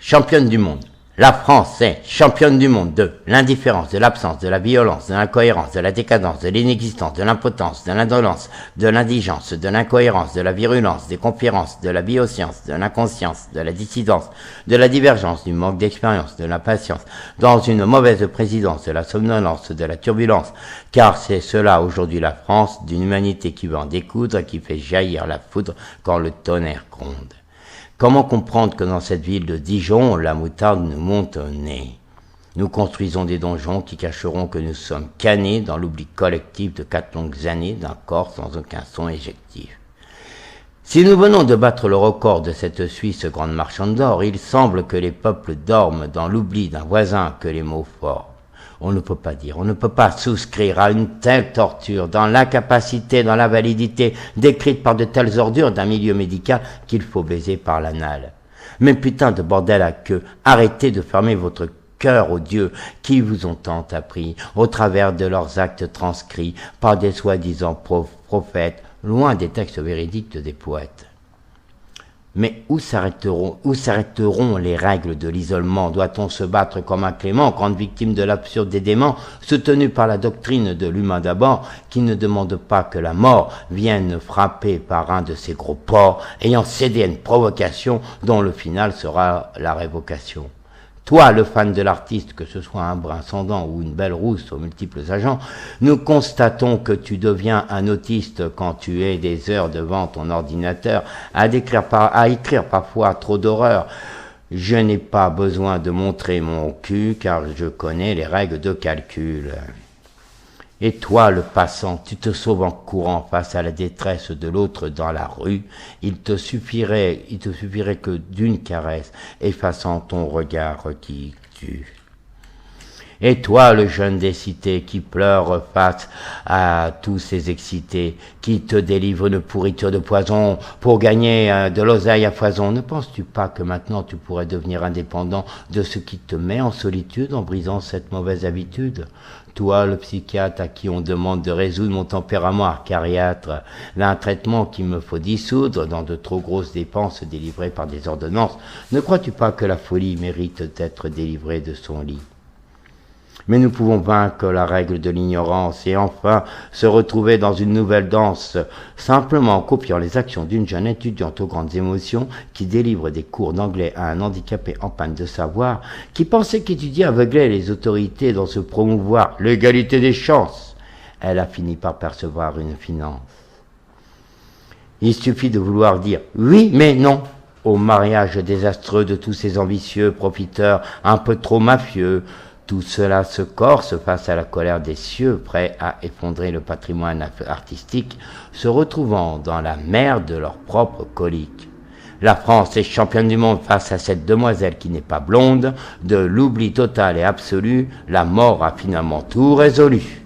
championne du monde. La France est championne du monde de l'indifférence, de l'absence, de la violence, de l'incohérence, de la décadence, de l'inexistence, de l'impotence, de l'indolence, de l'indigence, de l'incohérence, de la virulence, des conférences, de la bioscience, de l'inconscience, de la dissidence, de la divergence, du manque d'expérience, de l'impatience, dans une mauvaise présidence, de la somnolence, de la turbulence, car c'est cela aujourd'hui la France, d'une humanité qui veut en découdre, qui fait jaillir la foudre quand le tonnerre gronde. Comment comprendre que dans cette ville de Dijon, la moutarde nous monte au nez? Nous construisons des donjons qui cacheront que nous sommes canés dans l'oubli collectif de 4 longues années d'un corps sans aucun son éjectif. Si nous venons de battre le record de cette Suisse grande marchande d'or, il semble que les peuples dorment dans l'oubli d'un voisin que les mots forts. On ne peut pas dire, on ne peut pas souscrire à une telle torture, dans l'incapacité, dans la validité, décrite par de telles ordures d'un milieu médical qu'il faut baiser par l'anal. Mais putain de bordel à queue, arrêtez de fermer votre cœur aux dieux qui vous ont tant appris, au travers de leurs actes transcrits par des soi-disant prophètes, loin des textes véridiques des poètes. Mais où s'arrêteront les règles de l'isolement? Doit-on se battre comme un Clément, grande victime de l'absurde des démons, soutenu par la doctrine de l'humain d'abord, qui ne demande pas que la mort vienne frapper par un de ces gros porcs, ayant cédé à une provocation dont le final sera la révocation? Toi, le fan de l'artiste, que ce soit un brun sans dents ou une belle rousse aux multiples agents, nous constatons que tu deviens un autiste quand tu es des heures devant ton ordinateur à écrire parfois trop d'horreur. Je n'ai pas besoin de montrer mon cul car je connais les règles de calcul. Et toi, le passant, tu te sauves en courant face à la détresse de l'autre dans la rue. Il te suffirait que d'une caresse, effaçant ton regard qui tue. Et toi, le jeune des cités, qui pleure face à tous ces excités, qui te délivre une pourriture de poison pour gagner de l'oseille à foison, ne penses-tu pas que maintenant tu pourrais devenir indépendant de ce qui te met en solitude en brisant cette mauvaise habitude? Toi, le psychiatre à qui on demande de résoudre mon tempérament arcariâtre, là un traitement qu'il me faut dissoudre dans de trop grosses dépenses délivrées par des ordonnances, ne crois-tu pas que la folie mérite d'être délivrée de son lit? Mais nous pouvons vaincre la règle de l'ignorance et enfin se retrouver dans une nouvelle danse, simplement en copiant les actions d'une jeune étudiante aux grandes émotions qui délivre des cours d'anglais à un handicapé en panne de savoir, qui pensait qu'étudier aveuglait les autorités dans se promouvoir l'égalité des chances. Elle a fini par percevoir une finance. Il suffit de vouloir dire oui mais non au mariage désastreux de tous ces ambitieux profiteurs un peu trop mafieux. Tout cela se corse face à la colère des cieux, prêts à effondrer le patrimoine artistique, se retrouvant dans la mer de leur propre colique. La France est championne du monde face à cette demoiselle qui n'est pas blonde, de l'oubli total et absolu, la mort a finalement tout résolu.